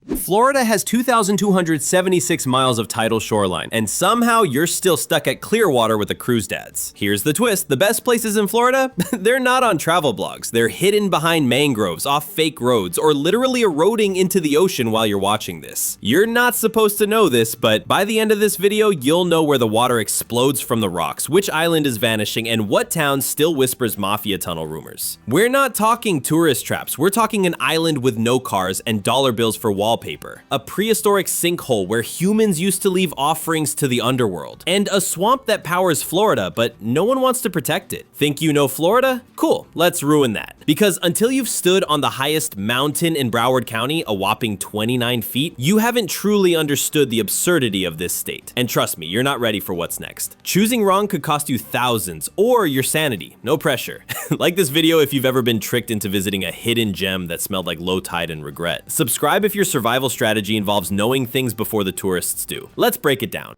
Florida has 2,276 miles of tidal shoreline, and somehow you're still stuck at Clearwater with the cruise dads. Here's the twist: the best places in Florida? They're not on travel blogs. They're hidden behind mangroves, off fake roads, or literally eroding into the ocean while you're watching this. You're not supposed to know this, but by the end of this video, you'll know where the water explodes from the rocks, which island is vanishing, and what town still whispers mafia tunnel rumors. We're not talking tourist traps. We're talking an island with no cars and dollar bills for wallpaper. A prehistoric sinkhole where humans used to leave offerings to the underworld. And a swamp that powers Florida, but no one wants to protect it. Think you know Florida? Cool, let's ruin that. Because until you've stood on the highest mountain in Broward County, a whopping 29 feet, you haven't truly understood the absurdity of this state. And trust me, you're not ready for what's next. Choosing wrong could cost you thousands, or your sanity. No pressure. Like this video if you've ever been tricked into visiting a hidden gem that smelled like low tide and regret. Subscribe if your survival strategy involves knowing things before the tourists do. Let's break it down.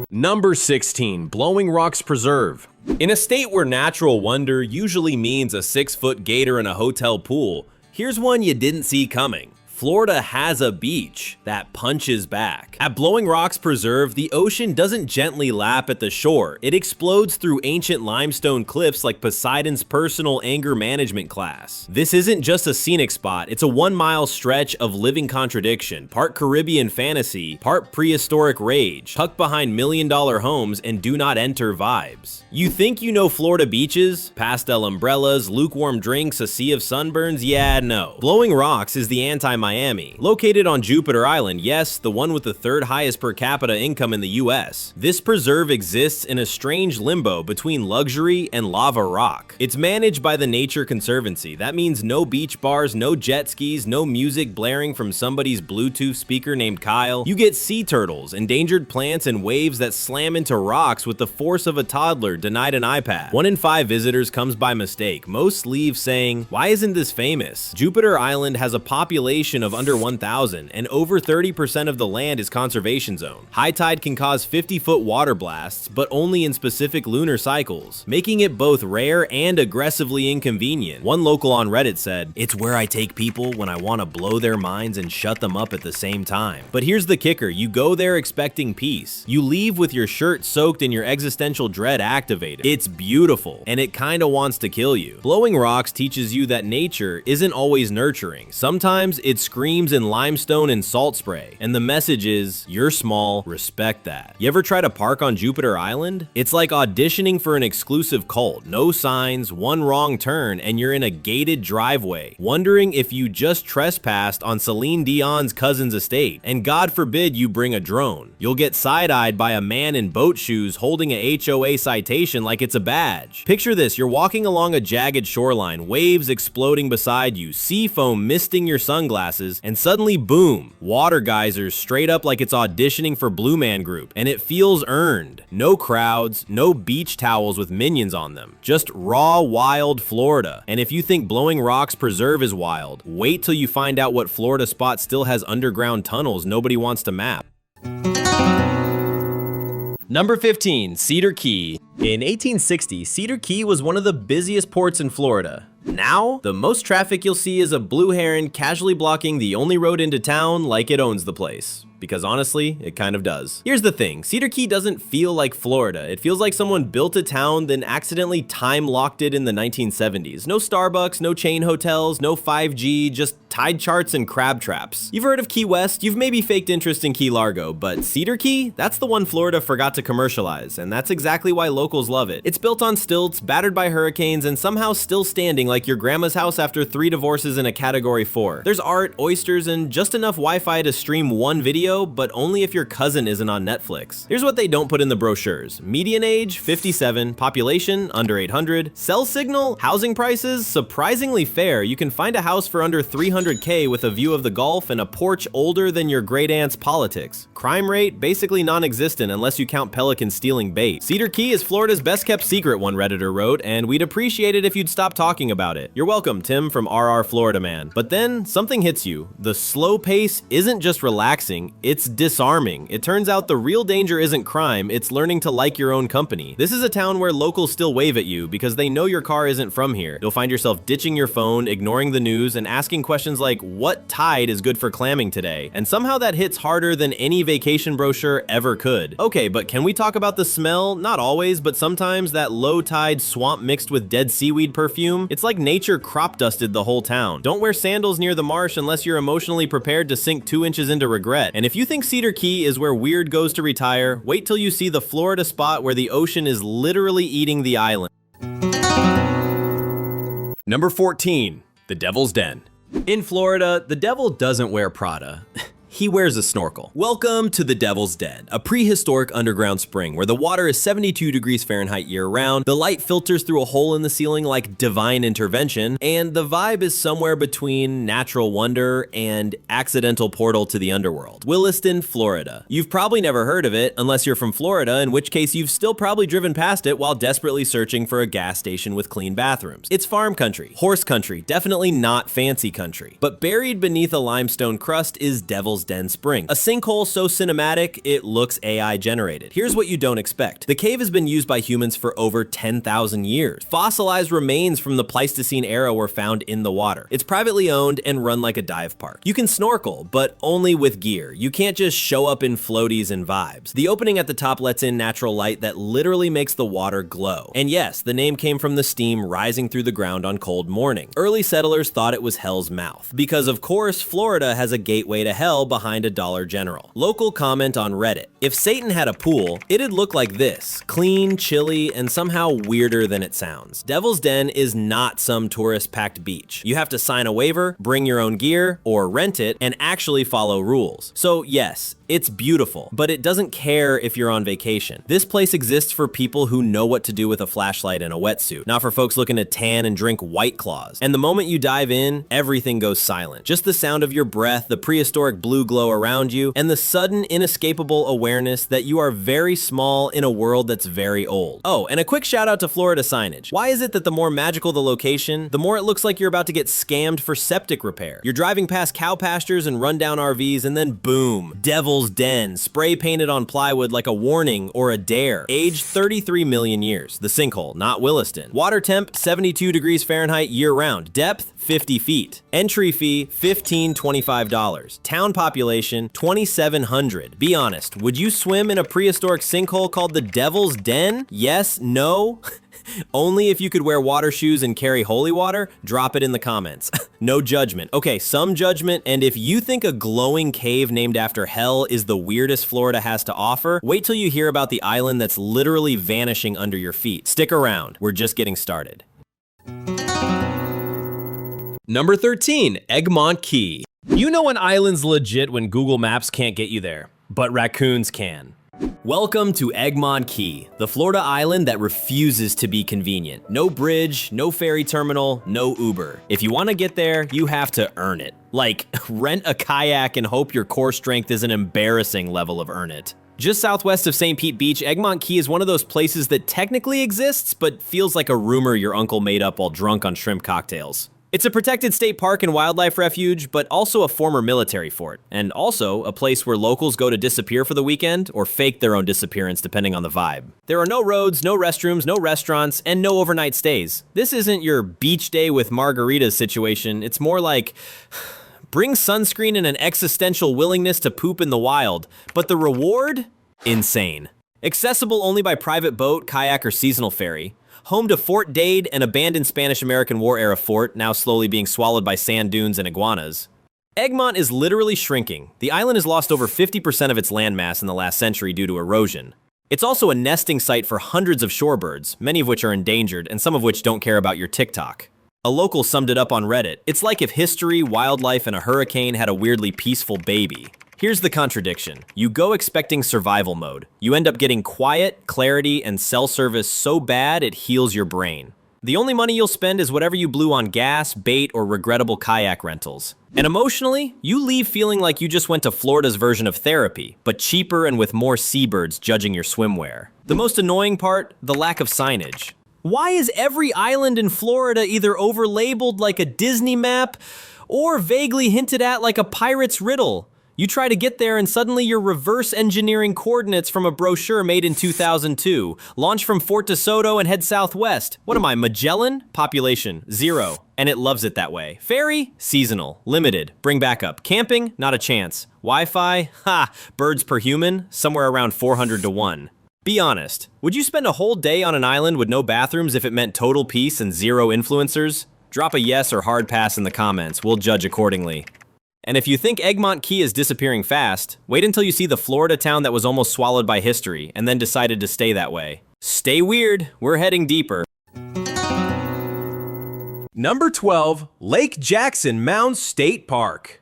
Number 16, Blowing Rocks Preserve. In a state where natural wonder usually means a 6-foot gator in a hotel pool, here's one you didn't see coming. Florida has a beach that punches back. At Blowing Rocks Preserve, the ocean doesn't gently lap at the shore. It explodes through ancient limestone cliffs like Poseidon's personal anger management class. This isn't just a scenic spot, it's a 1-mile stretch of living contradiction, part Caribbean fantasy, part prehistoric rage, tucked behind million-dollar homes and do not enter vibes. You think you know Florida beaches? Pastel umbrellas, lukewarm drinks, a sea of sunburns? Yeah, no. Blowing Rocks is the anti-Miami. Located on Jupiter Island, yes, the one with the 3rd highest per capita income in the US. This preserve exists in a strange limbo between luxury and lava rock. It's managed by the Nature Conservancy. That means no beach bars, no jet skis, no music blaring from somebody's Bluetooth speaker named Kyle. You get sea turtles, endangered plants, and waves that slam into rocks with the force of a toddler denied an iPad. 1 in 5 visitors comes by mistake. Most leave saying, "Why isn't this famous?" Jupiter Island has a population of under 1,000, and over 30% of the land is conservation zone. High tide can cause 50-foot water blasts, but only in specific lunar cycles, making it both rare and aggressively inconvenient. One local on Reddit said, "It's where I take people when I want to blow their minds and shut them up at the same time." But here's the kicker: you go there expecting peace. You leave with your shirt soaked and your existential dread activated. It's beautiful, and it kinda wants to kill you. Blowing Rocks teaches you that nature isn't always nurturing. Sometimes it screams in limestone and salt spray, and the message is, you're small, respect that. You ever try to park on Jupiter Island? It's like auditioning for an exclusive cult. No signs, one wrong turn, and you're in a gated driveway, wondering if you just trespassed on Celine Dion's cousin's estate. And God forbid you bring a drone. You'll get side-eyed by a man in boat shoes holding a HOA citation like it's a badge. Picture this: you're walking along a jagged shoreline, waves exploding beside you, sea foam misting your sunglasses, and suddenly boom, water geysers straight up like it's auditioning for Blue Man Group, and it feels earned. No crowds, no beach towels with minions on them, just raw, wild Florida. And if you think Blowing Rocks Preserve is wild, wait till you find out what Florida spot still has underground tunnels nobody wants to map. Number 15, Cedar Key. In 1860, Cedar Key was one of the busiest ports in Florida. Now, the most traffic you'll see is a blue heron casually blocking the only road into town like it owns the place. Because honestly, it kind of does. Here's the thing, Cedar Key doesn't feel like Florida. It feels like someone built a town, then accidentally time-locked it in the 1970s. No Starbucks, no chain hotels, no 5G, just tide charts and crab traps. You've heard of Key West, you've maybe faked interest in Key Largo, but Cedar Key? That's the one Florida forgot to commercialize, and that's exactly why locals love it. It's built on stilts, battered by hurricanes, and somehow still standing like your grandma's house after 3 divorces in a Category 4. There's art, oysters, and just enough Wi-Fi to stream one video, but only if your cousin isn't on Netflix. Here's what they don't put in the brochures: median age, 57, population, under 800, cell signal, housing prices, surprisingly fair. You can find a house for under $300K with a view of the Gulf and a porch older than your great aunt's politics. Crime rate, basically non-existent unless you count pelicans stealing bait. Cedar Key is Florida's best kept secret, one Redditor wrote, and we'd appreciate it if you'd stop talking about it. You're welcome, Tim from RR Florida Man. But then something hits you. The slow pace isn't just relaxing, it's disarming. It turns out the real danger isn't crime, it's learning to like your own company. This is a town where locals still wave at you because they know your car isn't from here. You'll find yourself ditching your phone, ignoring the news, and asking questions questions like, what tide is good for clamming today? And somehow that hits harder than any vacation brochure ever could. Okay, but can we talk about the smell? Not always, but sometimes that low tide swamp mixed with dead seaweed perfume. It's like nature crop dusted the whole town. Don't wear sandals near the marsh unless you're emotionally prepared to sink 2 inches into regret. And if you think Cedar Key is where weird goes to retire, wait till you see the Florida spot where the ocean is literally eating the island. Number 14, the Devil's Den. In Florida, the devil doesn't wear Prada. He wears a snorkel. Welcome to the Devil's Den, a prehistoric underground spring where the water is 72 degrees Fahrenheit year-round, the light filters through a hole in the ceiling like divine intervention, and the vibe is somewhere between natural wonder and accidental portal to the underworld. Williston, Florida. You've probably never heard of it unless you're from Florida, in which case you've still probably driven past it while desperately searching for a gas station with clean bathrooms. It's farm country, horse country, definitely not fancy country. But buried beneath a limestone crust is Devil's Den Spring, a sinkhole so cinematic it looks AI generated. Here's what you don't expect. The cave has been used by humans for over 10,000 years. Fossilized remains from the Pleistocene era were found in the water. It's privately owned and run like a dive park. You can snorkel, but only with gear. You can't just show up in floaties and vibes. The opening at the top lets in natural light that literally makes the water glow. And yes, the name came from the steam rising through the ground on cold morning. Early settlers thought it was Hell's Mouth, because of course Florida has a gateway to hell behind a Dollar General. Local comment on Reddit: if Satan had a pool, it'd look like this. Clean, chilly, and somehow weirder than it sounds. Devil's Den is not some tourist-packed beach. You have to sign a waiver, bring your own gear, or rent it, and actually follow rules. So yes, it's beautiful, but it doesn't care if you're on vacation. This place exists for people who know what to do with a flashlight and a wetsuit, not for folks looking to tan and drink White Claws. And the moment you dive in, everything goes silent. Just the sound of your breath, the prehistoric blue glow around you, and the sudden, inescapable awareness that you are very small in a world that's very old. Oh, and a quick shout out to Florida signage. Why is it that the more magical the location, the more it looks like you're about to get scammed for septic repair? You're driving past cow pastures and rundown RVs, and then boom, Devil's Den, spray painted on plywood like a warning or a dare. Age 33 million years. The sinkhole, not Williston. Water temp 72 degrees Fahrenheit year-round. Depth 50 feet. Entry fee $15-25. Town population 2,700. Be honest, would you swim in a prehistoric sinkhole called the Devil's Den? Yes? No? Only if you could wear water shoes and carry holy water? Drop it in the comments. No judgment. Okay, some judgment, and if you think a glowing cave named after hell is the weirdest Florida has to offer, wait till you hear about the island that's literally vanishing under your feet. Stick around, we're just getting started. Number 13, Egmont Key. You know an island's legit when Google Maps can't get you there, but raccoons can. Welcome to Egmont Key, the Florida island that refuses to be convenient. No bridge, no ferry terminal, no Uber. If you want to get there, you have to earn it. Like, rent a kayak and hope your core strength is an embarrassing level of earn it. Just southwest of St. Pete Beach, Egmont Key is one of those places that technically exists, but feels like a rumor your uncle made up while drunk on shrimp cocktails. It's a protected state park and wildlife refuge, but also a former military fort, and also a place where locals go to disappear for the weekend or fake their own disappearance depending on the vibe. There are no roads, no restrooms, no restaurants, and no overnight stays. This isn't your beach day with margaritas situation, it's more like bring sunscreen and an existential willingness to poop in the wild, but the reward? Insane. Accessible only by private boat, kayak, or seasonal ferry. Home to Fort Dade, an abandoned Spanish-American War-era fort, now slowly being swallowed by sand dunes and iguanas. Egmont is literally shrinking. The island has lost over 50% of its landmass in the last century due to erosion. It's also a nesting site for hundreds of shorebirds, many of which are endangered, and some of which don't care about your TikTok. A local summed it up on Reddit: it's like if history, wildlife, and a hurricane had a weirdly peaceful baby. Here's the contradiction. You go expecting survival mode. You end up getting quiet, clarity, and cell service so bad it heals your brain. The only money you'll spend is whatever you blew on gas, bait, or regrettable kayak rentals. And emotionally, you leave feeling like you just went to Florida's version of therapy, but cheaper and with more seabirds judging your swimwear. The most annoying part, the lack of signage. Why is every island in Florida either overlabeled like a Disney map or vaguely hinted at like a pirate's riddle? You try to get there and suddenly you're reverse engineering coordinates from a brochure made in 2002. Launch from Fort DeSoto and head southwest. What am I, Magellan? Population, 0. and it loves it that way. Ferry? Seasonal. Limited. Bring backup. Camping? Not a chance. Wi-Fi? Ha! Birds per human? Somewhere around 400 to 1. Be honest. Would you spend a whole day on an island with no bathrooms if it meant total peace and zero influencers? Drop a yes or hard pass in the comments. We'll judge accordingly. And if you think Egmont Key is disappearing fast, wait until you see the Florida town that was almost swallowed by history and then decided to stay that way. Stay weird. We're heading deeper. Number 12, Lake Jackson Mounds State Park.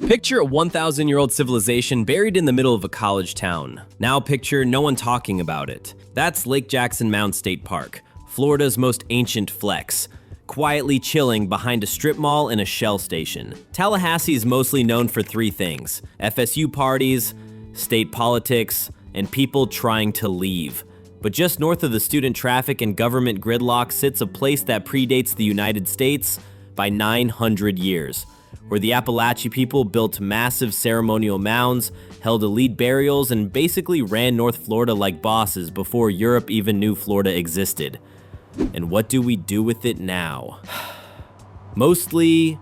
Picture a 1,000-year-old civilization buried in the middle of a college town. Now picture no one talking about it. That's Lake Jackson Mounds State Park, Florida's most ancient flex, quietly chilling behind a strip mall and a Shell station. Tallahassee is mostly known for three things: FSU parties, state politics, and people trying to leave. But just north of the student traffic and government gridlock sits a place that predates the United States by 900 years, where the Appalachian people built massive ceremonial mounds, held elite burials, and basically ran North Florida like bosses before Europe even knew Florida existed. And what do we do with it now? Mostly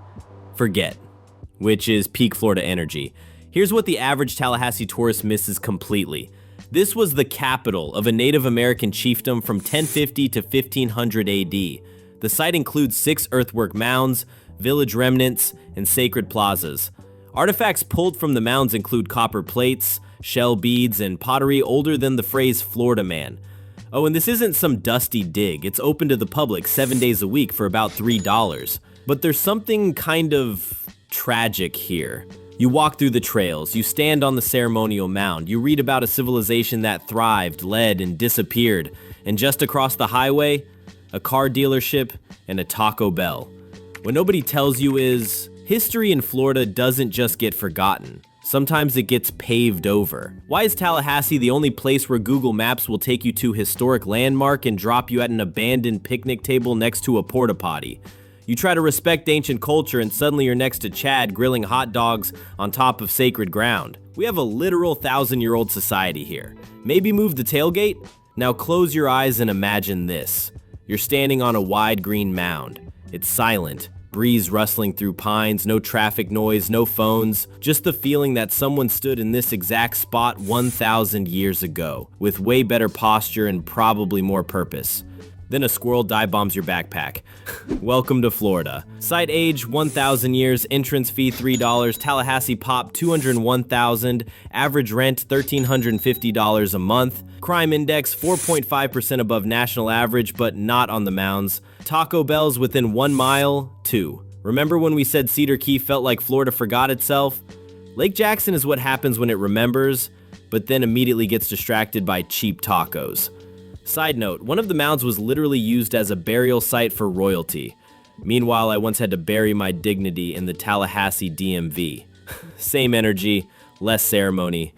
forget, which is peak Florida energy. Here's what the average Tallahassee tourist misses completely. This was the capital of a Native American chiefdom from 1050 to 1500 AD. The site includes 6 earthwork mounds, village remnants, and sacred plazas. Artifacts pulled from the mounds include copper plates, shell beads, and pottery older than the phrase Florida man. Oh, and this isn't some dusty dig. It's open to the public 7 days a week for about $3. But there's something kind of tragic here. You walk through the trails, you stand on the ceremonial mound, you read about a civilization that thrived, led, and disappeared, and just across the highway, a car dealership and a Taco Bell. What nobody tells you is, history in Florida doesn't just get forgotten. Sometimes it gets paved over. Why is Tallahassee the only place where Google Maps will take you to a historic landmark and drop you at an abandoned picnic table next to a porta potty? You try to respect ancient culture and suddenly you're next to Chad grilling hot dogs on top of sacred ground. We have a literal 1,000-year-old society here. Maybe move the tailgate? Now close your eyes and imagine this. You're standing on a wide green mound. It's silent. Breeze rustling through pines, no traffic noise, no phones, just the feeling that someone stood in this exact spot 1,000 years ago, with way better posture and probably more purpose. Then a squirrel dive bombs your backpack. Welcome to Florida. Site age 1,000 years, entrance fee $3, Tallahassee pop 201,000, average rent $1,350 a month, crime index 4.5% above national average but not on the mounds, Taco Bell's within 1 mile, 2. Remember when we said Cedar Key felt like Florida forgot itself? Lake Jackson is what happens when it remembers, but then immediately gets distracted by cheap tacos. Side note, one of the mounds was literally used as a burial site for royalty. Meanwhile, I once had to bury my dignity in the Tallahassee DMV. Same energy, less ceremony.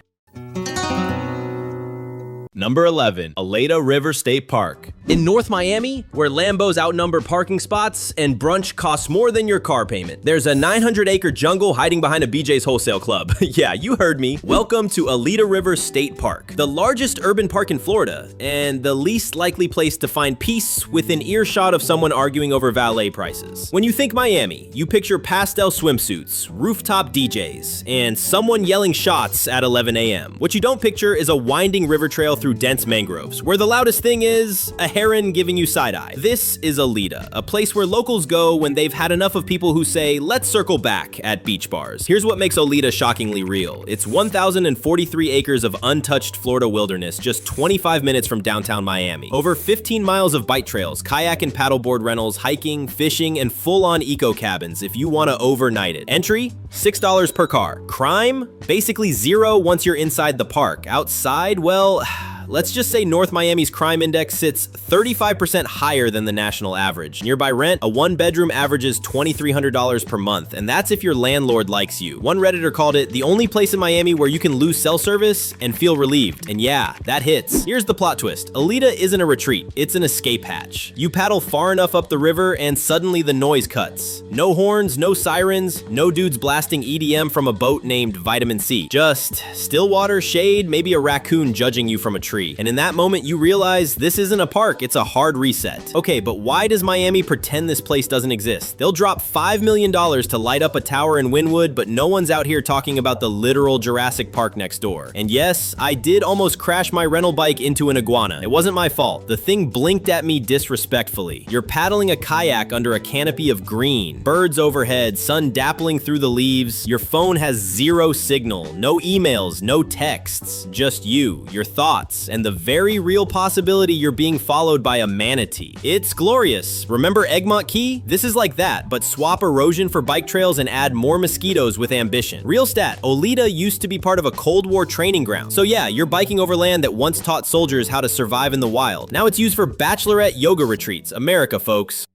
Number 11, Oleta River State Park. In North Miami, where Lambos outnumber parking spots and brunch costs more than your car payment, there's a 900-acre jungle hiding behind a BJ's Wholesale Club. Yeah, you heard me. Welcome to Oleta River State Park, the largest urban park in Florida, and the least likely place to find peace within earshot of someone arguing over valet prices. When you think Miami, you picture pastel swimsuits, rooftop DJs, and someone yelling shots at 11 a.m. What you don't picture is a winding river trail through dense mangroves, where the loudest thing is a heron giving you side-eye. This is Oleta, a place where locals go when they've had enough of people who say, let's circle back at beach bars. Here's what makes Oleta shockingly real. It's 1,043 acres of untouched Florida wilderness, just 25 minutes from downtown Miami. Over 15 miles of bike trails, kayak and paddleboard rentals, hiking, fishing, and full-on eco cabins if you want to overnight it. Entry? $6 per car. Crime? Basically zero once you're inside the park. Outside, well, let's just say North Miami's crime index sits 35% higher than the national average. Nearby rent, a 1-bedroom averages $2,300 per month, and that's if your landlord likes you. One Redditor called it the only place in Miami where you can lose cell service and feel relieved. And yeah, that hits. Here's the plot twist. Oleta isn't a retreat, it's an escape hatch. You paddle far enough up the river and suddenly the noise cuts. No horns, no sirens, no dudes blasting EDM from a boat named Vitamin C. Just still water, shade, maybe a raccoon judging you from a tree. tree. And in that moment, you realize this isn't a park, it's a hard reset. Okay, but why does Miami pretend this place doesn't exist? They'll drop $5 million to light up a tower in Wynwood, but no one's out here talking about the literal Jurassic Park next door. And yes, I did almost crash my rental bike into an iguana. It wasn't my fault. The thing blinked at me disrespectfully. You're paddling a kayak under a canopy of green, birds overhead, sun dappling through the leaves. Your phone has zero signal, no emails, no texts, just you, your thoughts, and the very real possibility you're being followed by a manatee. It's glorious. Remember Egmont Key? This is like that, but swap erosion for bike trails and add more mosquitoes with ambition. Real stat, Oleta used to be part of a Cold War training ground. So yeah, you're biking over land that once taught soldiers how to survive in the wild. Now it's used for bachelorette yoga retreats. America, folks.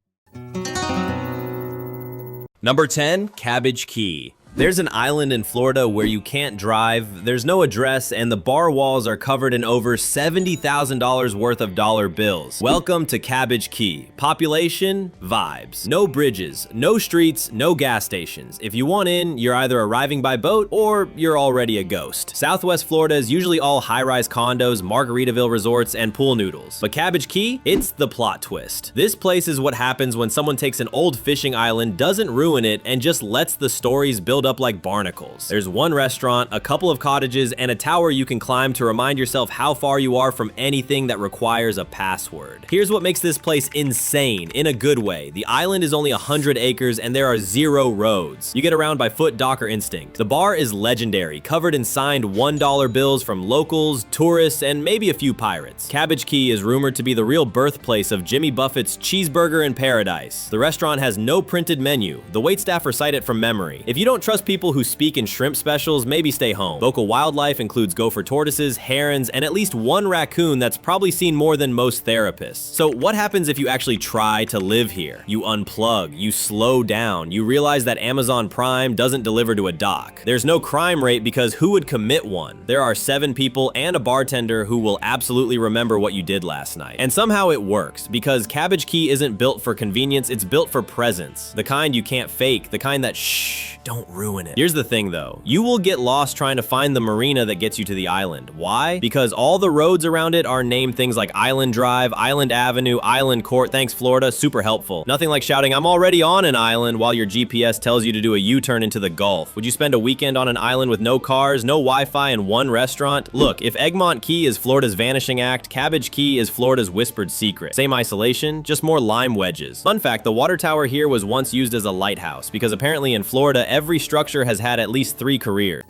Number 10, Cabbage Key. There's an island in Florida where you can't drive, there's no address, and the bar walls are covered in over $70,000 worth of dollar bills. Welcome to Cabbage Key. Population, vibes. No bridges, no streets, no gas stations. If you want in, you're either arriving by boat or you're already a ghost. Southwest Florida is usually all high-rise condos, Margaritaville resorts, and pool noodles. But Cabbage Key, it's the plot twist. This place is what happens when someone takes an old fishing island, doesn't ruin it, and just lets the stories build up like barnacles. There's one restaurant, a couple of cottages, and a tower you can climb to remind yourself how far you are from anything that requires a password. Here's what makes this place insane, in a good way. The island is only 100 acres and there are 0 roads. You get around by foot, dock, or instinct. The bar is legendary, covered in signed $1 bills from locals, tourists, and maybe a few pirates. Cabbage Key is rumored to be the real birthplace of Jimmy Buffett's Cheeseburger in Paradise. The restaurant has no printed menu. The waitstaff recite it from memory. If you don't trust people who speak in shrimp specials, maybe stay home. Local wildlife includes gopher tortoises, herons, and at least one raccoon that's probably seen more than most therapists. So what happens if you actually try to live here? You unplug, you slow down, you realize that Amazon Prime doesn't deliver to a dock. There's no crime rate because who would commit one? There are 7 people and a bartender who will absolutely remember what you did last night. And somehow it works, because Cabbage Key isn't built for convenience, it's built for presence. The kind you can't fake, the kind that shh, don't ruin it. Here's the thing though, you will get lost trying to find the marina that gets you to the island. Why? Because all the roads around it are named things like Island Drive, Island Avenue, Island Court. Thanks Florida, super helpful. Nothing like shouting, I'm already on an island, while your GPS tells you to do a U-turn into the Gulf. Would you spend a weekend on an island with no cars, no Wi-Fi, and one restaurant? Look, if Egmont Key is Florida's vanishing act, Cabbage Key is Florida's whispered secret. Same isolation, just more lime wedges. Fun fact, the water tower here was once used as a lighthouse, because apparently in Florida, every structure has had at least 3 careers.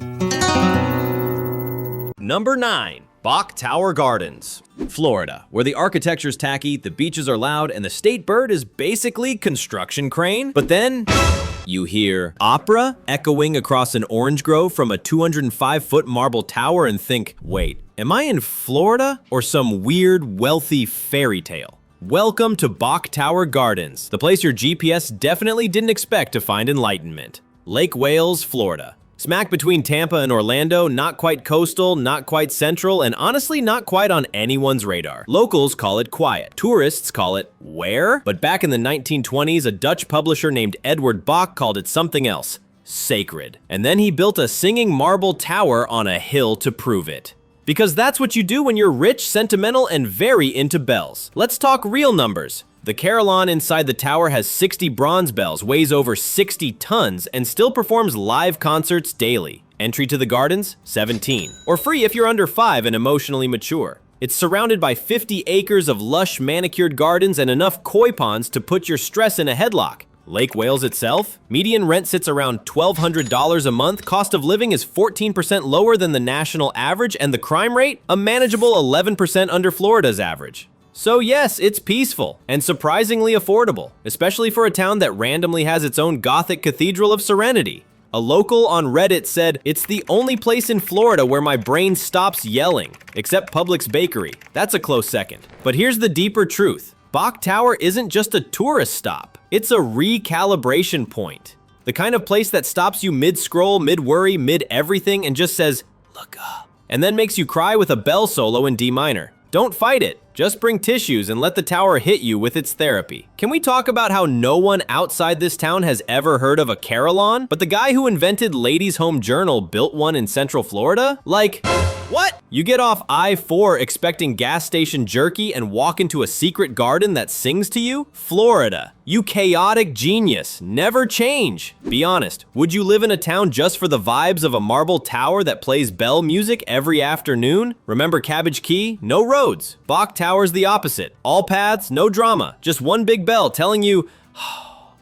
Number 9. Bok Tower Gardens. Florida, where the architecture's tacky, the beaches are loud, and the state bird is basically construction crane. But then you hear opera echoing across an orange grove from a 205-foot marble tower and think, wait, am I in Florida or some weird, wealthy fairy tale? Welcome to Bok Tower Gardens, the place your GPS definitely didn't expect to find enlightenment. Lake Wales, Florida. Smack between Tampa and Orlando, not quite coastal, not quite central, and honestly not quite on anyone's radar. Locals call it quiet. Tourists call it where? But back in the 1920s, a Dutch publisher named Edward Bok called it something else. Sacred. And then he built a singing marble tower on a hill to prove it. Because that's what you do when you're rich, sentimental, and very into bells. Let's talk real numbers. The carillon inside the tower has 60 bronze bells, weighs over 60 tons, and still performs live concerts daily. Entry to the gardens, 17. Or free if you're under 5 and emotionally mature. It's surrounded by 50 acres of lush manicured gardens and enough koi ponds to put your stress in a headlock. Lake Wales itself? Median rent sits around $1,200 a month, cost of living is 14% lower than the national average, and the crime rate? A manageable 11% under Florida's average. So yes, it's peaceful and surprisingly affordable, especially for a town that randomly has its own Gothic cathedral of serenity. A local on Reddit said, "It's the only place in Florida where my brain stops yelling, except Publix Bakery." That's a close second. But here's the deeper truth. Bok Tower isn't just a tourist stop. It's a recalibration point. The kind of place that stops you mid-scroll, mid-worry, mid-everything and just says, look up, and then makes you cry with a bell solo in D minor. Don't fight it. Just bring tissues and let the tower hit you with its therapy. Can we talk about how no one outside this town has ever heard of a carillon? But the guy who invented Ladies' Home Journal built one in Central Florida? Like, what? You get off I-4 expecting gas station jerky and walk into a secret garden that sings to you? Florida. You chaotic genius. Never change. Be honest, would you live in a town just for the vibes of a marble tower that plays bell music every afternoon? Remember Cabbage Key? No roads. Bach Tower's the opposite. All paths, no drama. Just one big bell telling you,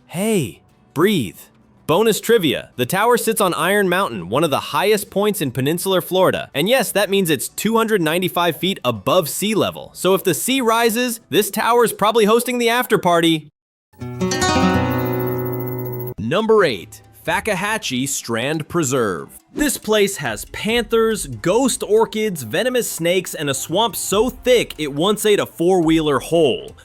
hey, breathe. Bonus trivia, the tower sits on Iron Mountain, one of the highest points in peninsular Florida. And yes, that means it's 295 feet above sea level. So if the sea rises, this tower is probably hosting the after party. Number 8. Fakahatchee Strand Preserve. This place has panthers, ghost orchids, venomous snakes, and a swamp so thick it once ate a four-wheeler whole.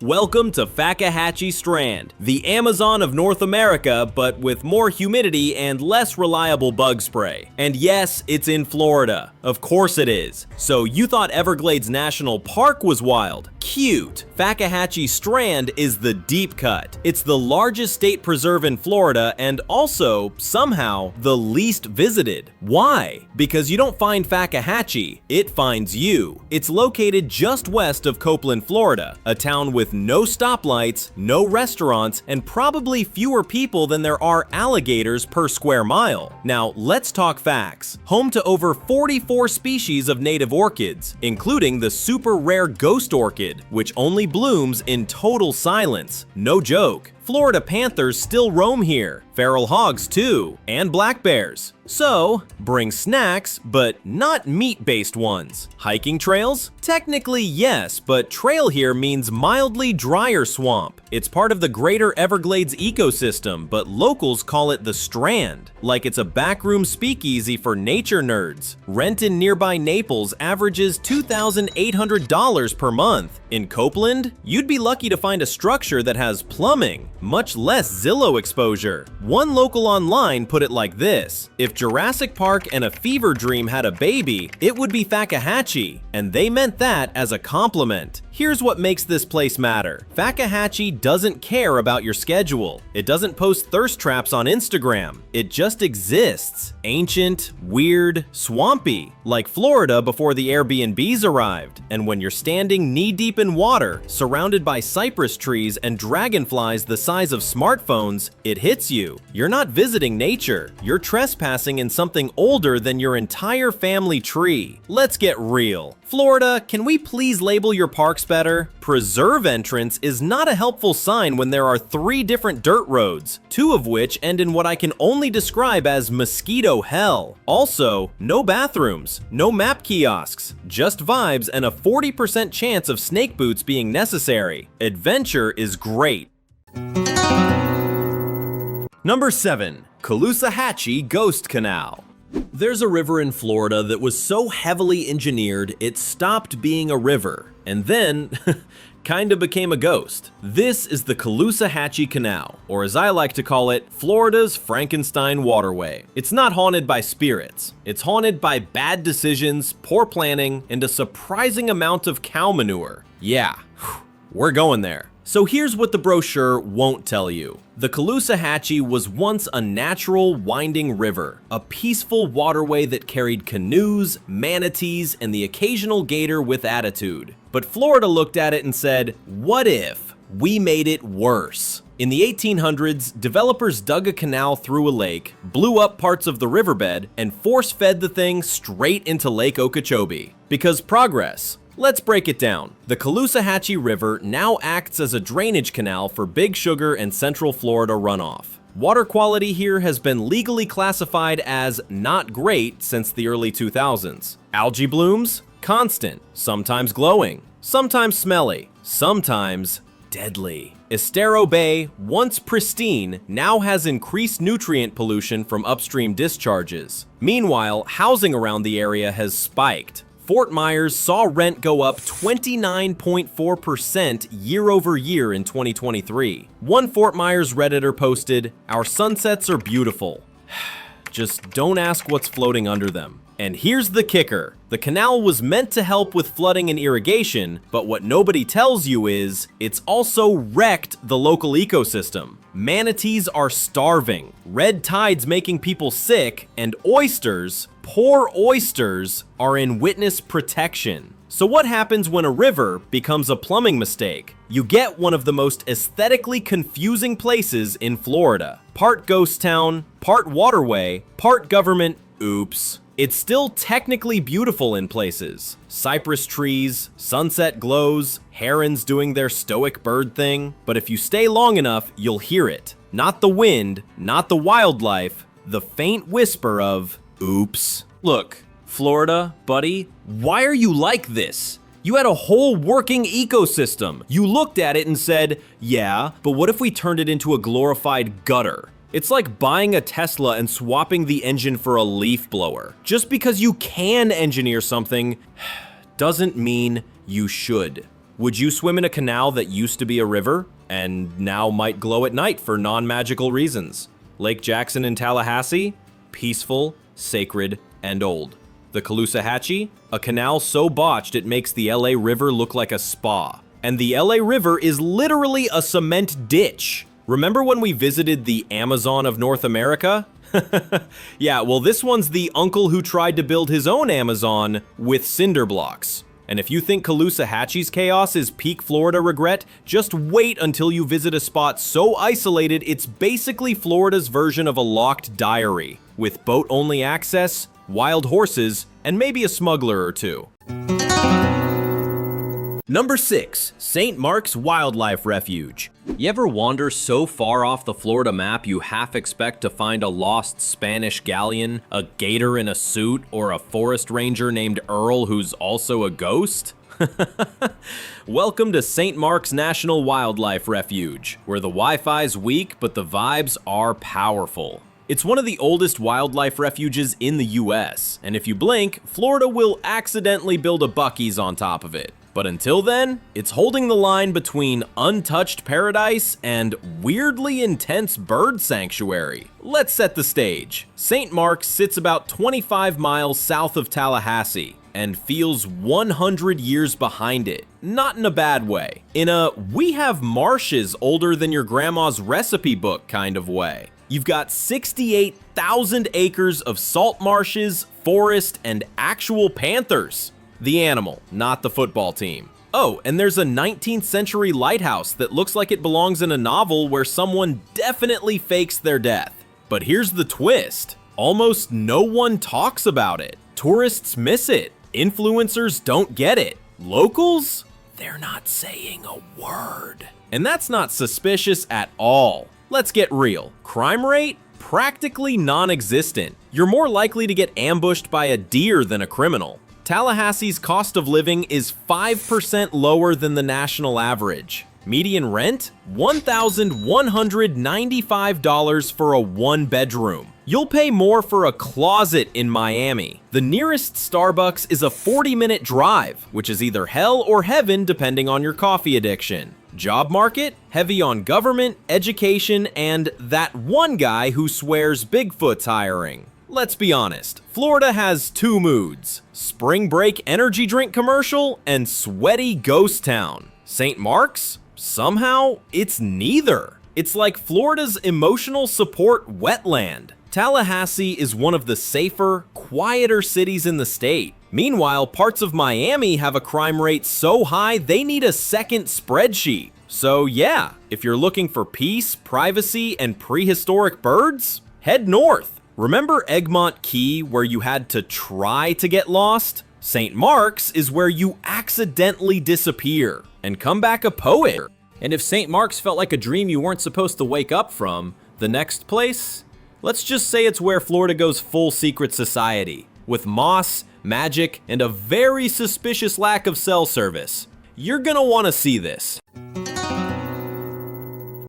Welcome to Fakahatchee Strand, the Amazon of North America, but with more humidity and less reliable bug spray. And yes, it's in Florida. Of course it is. So you thought Everglades National Park was wild. Cute. Fakahatchee Strand is the deep cut. It's the largest state preserve in Florida and also, somehow, the least visited. Why? Because you don't find Fakahatchee, it finds you. It's located just west of Copeland, Florida, a town with no stoplights, no restaurants, and probably fewer people than there are alligators per square mile. Now, let's talk facts. Home to over 44 species of native orchids, including the super rare ghost orchid, which only blooms in total silence. No joke. Florida panthers still roam here, feral hogs too, and black bears. So, bring snacks, but not meat-based ones. Hiking trails? Technically yes, but trail here means mildly drier swamp. It's part of the greater Everglades ecosystem, but locals call it the Strand, like it's a backroom speakeasy for nature nerds. Rent in nearby Naples averages $2,800 per month. In Copeland, you'd be lucky to find a structure that has plumbing, much less Zillow exposure. One local online put it like this: if Jurassic Park and a fever dream had a baby, it would be Fakahatchee, and they meant that as a compliment. Here's what makes this place matter. Fakahatchee doesn't care about your schedule. It doesn't post thirst traps on Instagram. It just exists. Ancient, weird, swampy, like Florida before the Airbnbs arrived. And when you're standing knee-deep in water, surrounded by cypress trees and dragonflies the size of smartphones, it hits you. You're not visiting nature. You're trespassing in something older than your entire family tree. Let's get real. Florida, can we please label your parks better? Preserve entrance is not a helpful sign when there are 3 different dirt roads, 2 of which end in what I can only describe as mosquito hell. Also, no bathrooms, no map kiosks, just vibes and a 40% chance of snake boots being necessary. Adventure is great. Number 7. Caloosahatchee Ghost Canal. There's a river in Florida that was so heavily engineered it stopped being a river, and then kinda became a ghost. This is the Caloosahatchee Canal, or as I like to call it, Florida's Frankenstein waterway. It's not haunted by spirits. It's haunted by bad decisions, poor planning, and a surprising amount of cow manure. Yeah, we're going there. So here's what the brochure won't tell you. The Caloosahatchee was once a natural winding river, a peaceful waterway that carried canoes, manatees, and the occasional gator with attitude. But Florida looked at it and said, what if we made it worse? In the 1800s, developers dug a canal through a lake, blew up parts of the riverbed, and force-fed the thing straight into Lake Okeechobee. Because progress. Let's break it down. The Caloosahatchee River now acts as a drainage canal for Big Sugar and Central Florida runoff. Water quality here has been legally classified as not great since the early 2000s. Algae blooms? Constant. Sometimes glowing. Sometimes smelly. Sometimes deadly. Estero Bay, once pristine, now has increased nutrient pollution from upstream discharges. Meanwhile, housing around the area has spiked. Fort Myers saw rent go up 29.4% year over year in 2023. One Fort Myers Redditor posted, "Our sunsets are beautiful. Just don't ask what's floating under them." And here's the kicker. The canal was meant to help with flooding and irrigation, but what nobody tells you is, it's also wrecked the local ecosystem. Manatees are starving, red tide's making people sick, and oysters, poor oysters, are in witness protection. So what happens when a river becomes a plumbing mistake? You get one of the most aesthetically confusing places in Florida. Part ghost town, part waterway, part government, oops. It's still technically beautiful in places. Cypress trees, sunset glows, herons doing their stoic bird thing. But if you stay long enough, you'll hear it. Not the wind, not the wildlife, the faint whisper of, oops. Look, Florida, buddy, why are you like this? You had a whole working ecosystem. You looked at it and said, yeah, but what if we turned it into a glorified gutter? It's like buying a Tesla and swapping the engine for a leaf blower. Just because you can engineer something doesn't mean you should. Would you swim in a canal that used to be a river and now might glow at night for non-magical reasons? Lake Jackson in Tallahassee? Peaceful, sacred, and old. The Caloosahatchee? A canal so botched it makes the LA River look like a spa. And the LA River is literally a cement ditch. Remember when we visited the Amazon of North America? Yeah, well, this one's the uncle who tried to build his own Amazon with cinder blocks. And if you think Caloosahatchee's chaos is peak Florida regret, just wait until you visit a spot so isolated it's basically Florida's version of a locked diary, with boat-only access, wild horses, and maybe a smuggler or two. Number 6. St. Mark's Wildlife Refuge. You ever wander so far off the Florida map you half expect to find a lost Spanish galleon, a gator in a suit, or a forest ranger named Earl who's also a ghost? Welcome to St. Mark's National Wildlife Refuge, where the Wi-Fi's weak but the vibes are powerful. It's one of the oldest wildlife refuges in the US, and if you blink, Florida will accidentally build a Buc-ee's on top of it. But until then, it's holding the line between untouched paradise and weirdly intense bird sanctuary. Let's set the stage. St. Mark's sits about 25 miles south of Tallahassee and feels 100 years behind it. Not in a bad way. In a we have marshes older than your grandma's recipe book kind of way. You've got 68,000 acres of salt marshes, forest, and actual panthers. The animal, not the football team. Oh, and there's a 19th century lighthouse that looks like it belongs in a novel where someone definitely fakes their death. But here's the twist. Almost no one talks about it. Tourists miss it. Influencers don't get it. Locals? They're not saying a word. And that's not suspicious at all. Let's get real. Crime rate? Practically non-existent. You're more likely to get ambushed by a deer than a criminal. Tallahassee's cost of living is 5% lower than the national average. Median rent? $1,195 for a one-bedroom. You'll pay more for a closet in Miami. The nearest Starbucks is a 40-minute drive, which is either hell or heaven depending on your coffee addiction. Job market? Heavy on government, education, and that one guy who swears Bigfoot's hiring. Let's be honest, Florida has two moods: spring break energy drink commercial and sweaty ghost town. St. Mark's? Somehow, it's neither. It's like Florida's emotional support wetland. Tallahassee is one of the safer, quieter cities in the state. Meanwhile, parts of Miami have a crime rate so high they need a second spreadsheet. So yeah, if you're looking for peace, privacy, and prehistoric birds, head north. Remember Egmont Key, where you had to try to get lost? St. Mark's is where you accidentally disappear and come back a poet. And if St. Mark's felt like a dream you weren't supposed to wake up from, the next place? Let's just say it's where Florida goes full secret society, with moss, magic, and a very suspicious lack of cell service. You're gonna wanna see this.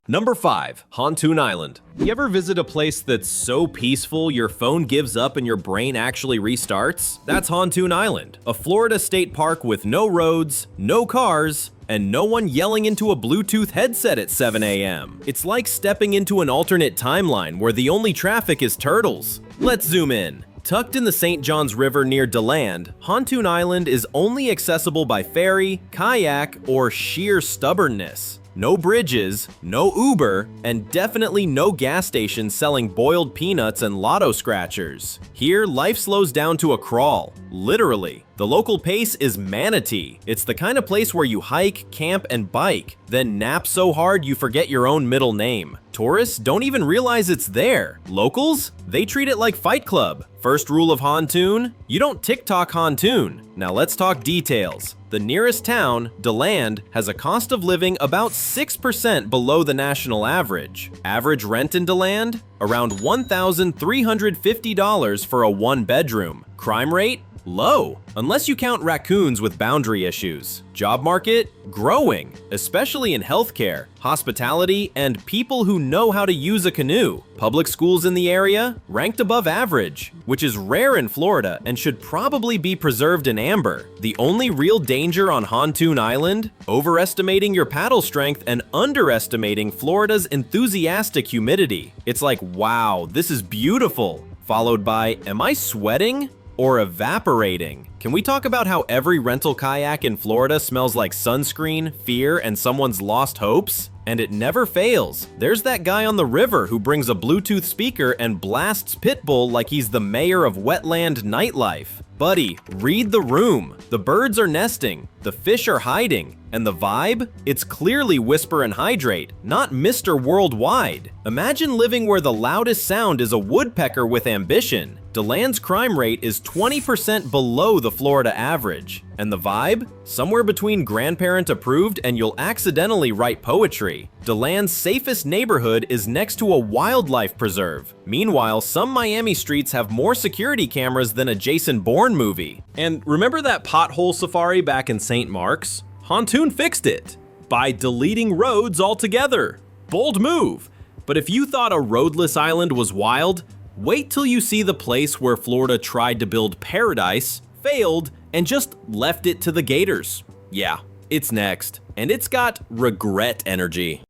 Number 5, Hontoon Island. You ever visit a place that's so peaceful your phone gives up and your brain actually restarts? That's Hontoon Island, a Florida state park with no roads, no cars, and no one yelling into a Bluetooth headset at 7 a.m. It's like stepping into an alternate timeline where the only traffic is turtles. Let's zoom in. Tucked in the St. Johns River near DeLand, Hontoon Island is only accessible by ferry, kayak, or sheer stubbornness. no bridges, no Uber, and definitely no gas stations selling boiled peanuts and lotto scratchers. Here, life slows down to a crawl, literally. The local pace is manatee. It's the kind of place where you hike, camp, and bike, then nap so hard you forget your own middle name. Tourists don't even realize it's there. Locals? They treat it like Fight Club. First rule of Hontoon? You don't TikTok Hontoon. Now let's talk details. The nearest town, DeLand, has a cost of living about 6% below the national average. Average rent in DeLand? Around $1,350 for a one-bedroom. Crime rate? Low, unless you count raccoons with boundary issues. Job market? Growing, especially in healthcare, hospitality, and people who know how to use a canoe. Public schools in the area? Ranked above average, which is rare in Florida and should probably be preserved in amber. The only real danger on Hontoon Island? Overestimating your paddle strength and underestimating Florida's enthusiastic humidity. It's like, wow, this is beautiful, followed by, am I sweating? Or evaporating. Can we talk about how every rental kayak in Florida smells like sunscreen, fear, and someone's lost hopes? And it never fails. There's that guy on the river who brings a Bluetooth speaker and blasts Pitbull like he's the mayor of wetland nightlife. Buddy, read the room. The birds are nesting, the fish are hiding, and the vibe? It's clearly Whisper and Hydrate, not Mr. Worldwide. Imagine living where the loudest sound is a woodpecker with ambition. DeLand's crime rate is 20% below the Florida average. And the vibe? Somewhere between grandparent approved and you'll accidentally write poetry. DeLand's safest neighborhood is next to a wildlife preserve. Meanwhile, some Miami streets have more security cameras than a Jason Bourne movie. And remember that pothole safari back in St. Mark's? Hontoon fixed it by deleting roads altogether. Bold move. But if you thought a roadless island was wild, wait till you see the place where Florida tried to build paradise, failed, and just left it to the gators. Yeah, it's next, and it's got regret energy.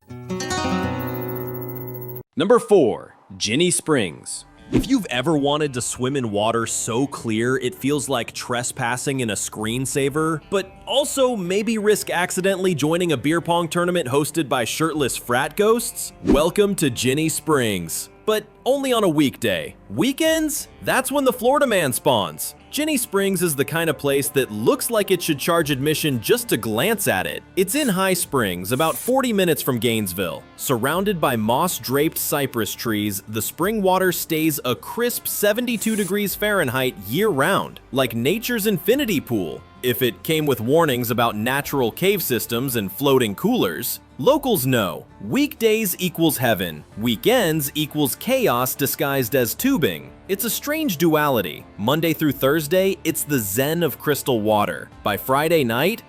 Number 4, Ginnie Springs. If you've ever wanted to swim in water so clear it feels like trespassing in a screensaver, but also maybe risk accidentally joining a beer pong tournament hosted by shirtless frat ghosts, welcome to Ginnie Springs. But only on a weekday. Weekends? That's when the Florida man spawns. Ginnie Springs is the kind of place that looks like it should charge admission just to glance at it. It's in High Springs, about 40 minutes from Gainesville. Surrounded by moss-draped cypress trees, the spring water stays a crisp 72 degrees Fahrenheit year-round, like nature's infinity pool. If it came with warnings about natural cave systems and floating coolers. Locals know, weekdays equals heaven, weekends equals chaos disguised as tubing. It's a strange duality. Monday through Thursday, it's the zen of crystal water. By Friday night,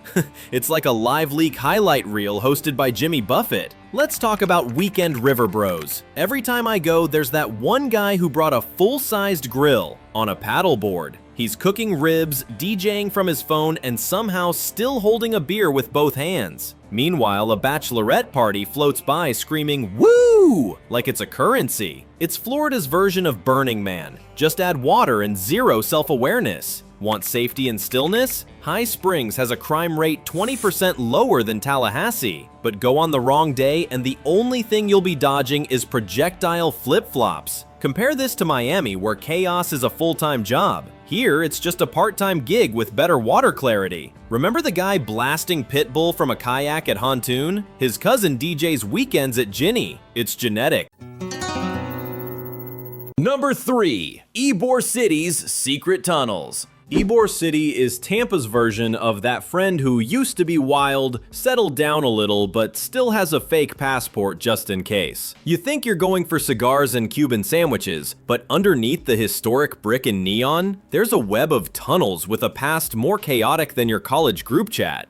it's like a live leak highlight reel hosted by Jimmy Buffett. Let's talk about weekend river bros. Every time I go, there's that one guy who brought a full-sized grill on a paddleboard. He's cooking ribs, DJing from his phone, and somehow still holding a beer with both hands. Meanwhile, a bachelorette party floats by screaming, "Woo!" like it's a currency. It's Florida's version of Burning Man. Just add water and zero self-awareness. Want safety and stillness? High Springs has a crime rate 20% lower than Tallahassee. But go on the wrong day and the only thing you'll be dodging is projectile flip-flops. Compare this to Miami, where chaos is a full-time job. Here, it's just a part-time gig with better water clarity. Remember the guy blasting Pitbull from a kayak at Hontoon? His cousin DJs weekends at Ginnie. It's genetic. Number 3, Ybor City's secret tunnels. Ybor City is Tampa's version of that friend who used to be wild, settled down a little, but still has a fake passport just in case. You think you're going for cigars and Cuban sandwiches, but underneath the historic brick and neon, there's a web of tunnels with a past more chaotic than your college group chat.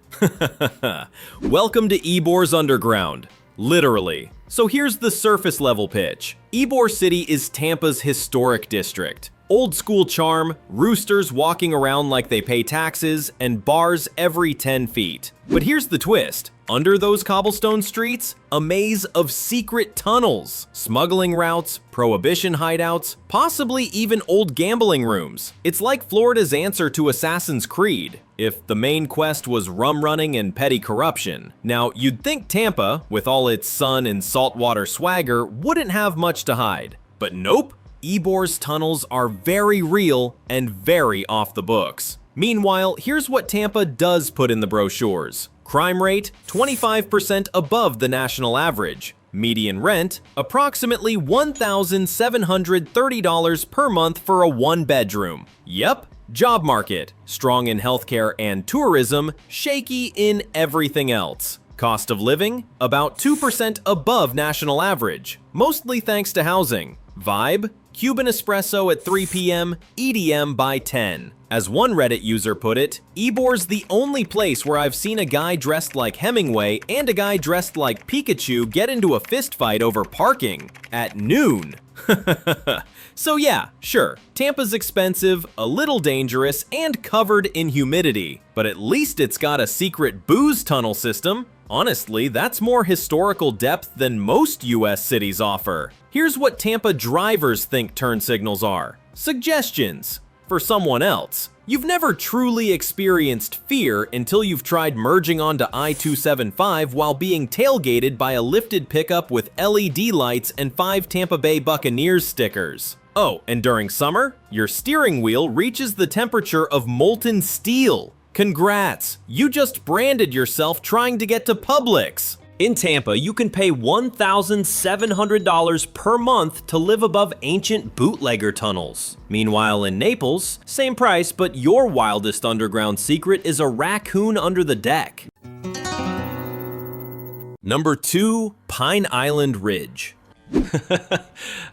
Welcome to Ybor's Underground. Literally. So here's the surface level pitch. Ybor City is Tampa's historic district. Old school charm, roosters walking around like they pay taxes, and bars every 10 feet. But here's the twist. Under those cobblestone streets, a maze of secret tunnels, smuggling routes, prohibition hideouts, possibly even old gambling rooms. It's like Florida's answer to Assassin's Creed. if the main quest was rum running and petty corruption. Now, you'd think Tampa, with all its sun and saltwater swagger, wouldn't have much to hide. But nope, Ybor's tunnels are very real and very off the books. Meanwhile, here's what Tampa does put in the brochures. Crime rate, 25% above the national average. Median rent, approximately $1,730 per month for a one-bedroom. Yep. Job market, strong in healthcare and tourism, shaky in everything else. Cost of living, about 2% above national average, mostly thanks to housing. Vibe, Cuban espresso at 3 p.m., EDM by 10. As one Reddit user put it, Ybor's the only place where I've seen a guy dressed like Hemingway and a guy dressed like Pikachu get into a fistfight over parking at noon. So yeah, sure, Tampa's expensive, a little dangerous, and covered in humidity, but at least it's got a secret booze tunnel system. Honestly, that's more historical depth than most US cities offer. Here's what Tampa drivers think turn signals are. Suggestions for someone else. You've never truly experienced fear until you've tried merging onto I-275 while being tailgated by a lifted pickup with LED lights and 5 Tampa Bay Buccaneers stickers. Oh, and during summer, your steering wheel reaches the temperature of molten steel. Congrats, you just branded yourself trying to get to Publix. In Tampa, you can pay $1,700 per month to live above ancient bootlegger tunnels. Meanwhile, in Naples, same price, but your wildest underground secret is a raccoon under the deck. Number 2, Pine Island Ridge.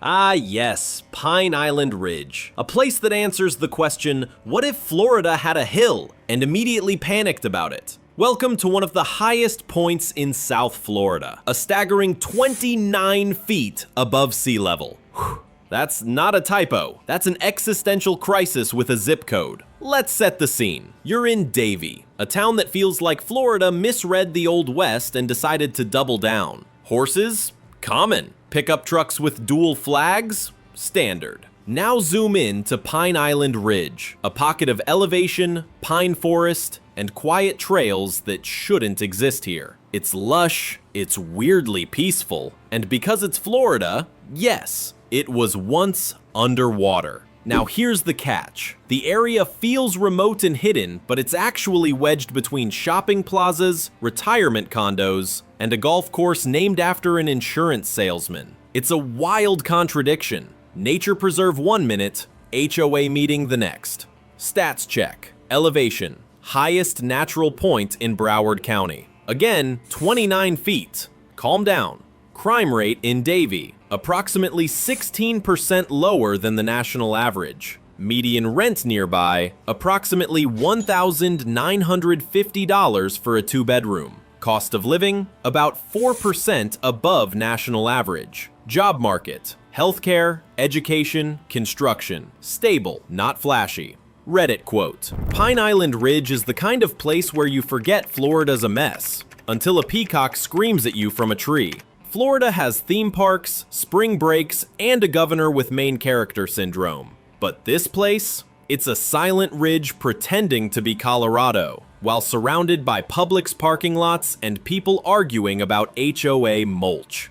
Ah yes, Pine Island Ridge. A place that answers the question, what if Florida had a hill, and immediately panicked about it? Welcome to one of the highest points in South Florida, a staggering 29 feet above sea level. Whew. That's not a typo, that's an existential crisis with a zip code. Let's set the scene. You're in Davie, a town that feels like Florida misread the Old West and decided to double down. Horses? Common. Pickup trucks with dual flags? Standard. Now zoom in to Pine Island Ridge, a pocket of elevation, pine forest, and quiet trails that shouldn't exist here. It's lush, it's weirdly peaceful, and because it's Florida, yes, it was once underwater. Now here's the catch. The area feels remote and hidden, but it's actually wedged between shopping plazas, retirement condos, and a golf course named after an insurance salesman. It's a wild contradiction. Nature preserve 1 minute, HOA meeting the next. Stats check. Elevation. Highest natural point in Broward County. Again, 29 feet. Calm down. Crime rate in Davie. Approximately 16% lower than the national average. Median rent nearby, approximately $1,950 for a 2-bedroom. Cost of living, about 4% above national average. Job market, healthcare, education, construction. Stable, not flashy. Reddit quote, Pine Island Ridge is the kind of place where you forget Florida's a mess, until a peacock screams at you from a tree. Florida has theme parks, spring breaks, and a governor with main character syndrome. But this place? It's a silent ridge pretending to be Colorado, while surrounded by Publix parking lots and people arguing about HOA mulch.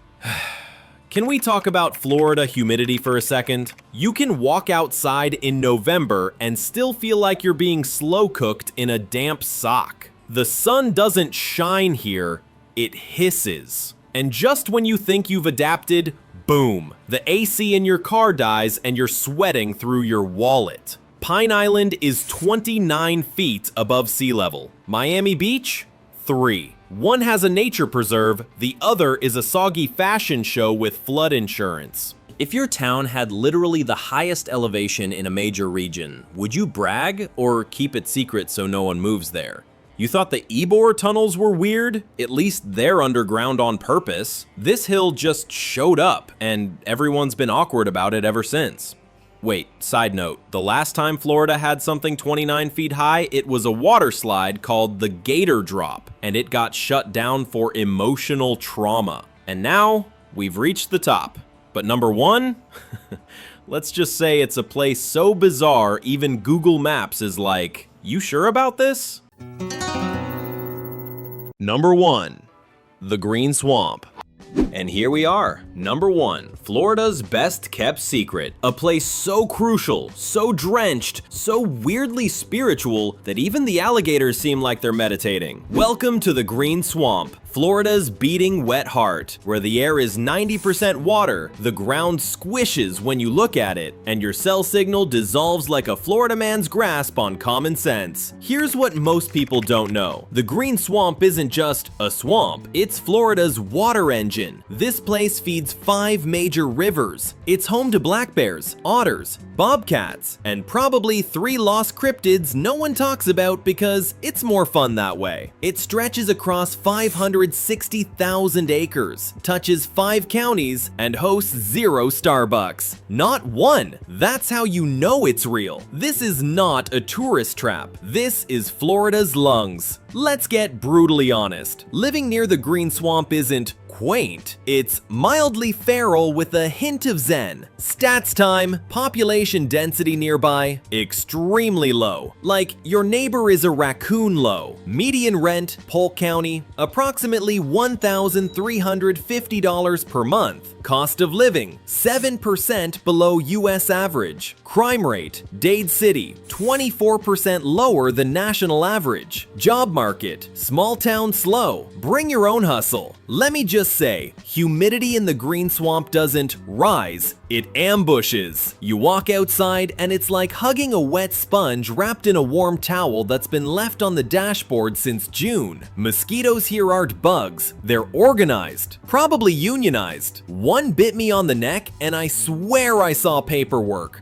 Can we talk about Florida humidity for a second? You can walk outside in November and still feel like you're being slow cooked in a damp sock. The sun doesn't shine here, it hisses. And just when you think you've adapted, boom, the AC in your car dies and you're sweating through your wallet. Pine Island is 29 feet above sea level. Miami Beach, 3. One has a nature preserve, the other is a soggy fashion show with flood insurance. If your town had literally the highest elevation in a major region, would you brag or keep it secret so no one moves there? You thought the Ybor tunnels were weird? At least they're underground on purpose. This hill just showed up, and everyone's been awkward about it ever since. Wait, side note, the last time Florida had something 29 feet high, it was a water slide called the Gator Drop, and it got shut down for emotional trauma. And now, we've reached the top. But number 1? Let's just say it's a place so bizarre even Google Maps is like, You sure about this? Number 1. The Green Swamp. And here we are, number 1, Florida's best kept secret. A place so crucial, so drenched, so weirdly spiritual that even the alligators seem like they're meditating. Welcome to the Green Swamp, Florida's beating wet heart, where the air is 90% water, the ground squishes when you look at it, and your cell signal dissolves like a Florida man's grasp on common sense. Here's what most people don't know. The Green Swamp isn't just a swamp, it's Florida's water engine. This place feeds 5 major rivers. It's home to black bears, otters, bobcats, and probably 3 lost cryptids no one talks about because it's more fun that way. It stretches across 560,000 acres, touches 5 counties, and hosts 0 Starbucks. Not one! That's how you know it's real. This is not a tourist trap. This is Florida's lungs. Let's get brutally honest. Living near the Green Swamp isn't quaint. It's mildly feral with a hint of zen. Stats time, population density nearby, extremely low. Like your neighbor is a raccoon low. Median rent, Polk County, approximately $1,350 per month. Cost of living, 7% below US average. Crime rate, Dade City, 24% lower than national average. Job market, small town slow. Bring your own hustle. Let me just say, humidity in the Green Swamp doesn't rise, it ambushes. You walk outside and it's like hugging a wet sponge wrapped in a warm towel that's been left on the dashboard since June. Mosquitoes here aren't bugs, they're organized, probably unionized. One bit me on the neck and I swear I saw paperwork.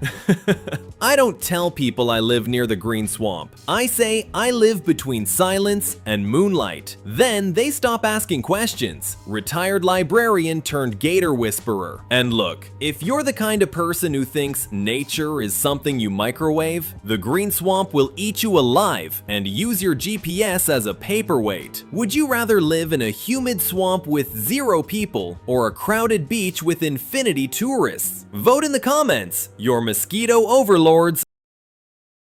I don't tell people I live near the Green Swamp. I say I live between silence and moonlight. Then they stop asking questions. Retired librarian turned gator whisperer. And look, if you're the kind of person who thinks nature is something you microwave, the Green Swamp will eat you alive and use your GPS as a paperweight. Would you rather live in a humid swamp with 0 people or a crowded beach with infinity tourists? Vote in the comments. Your mosquito overlords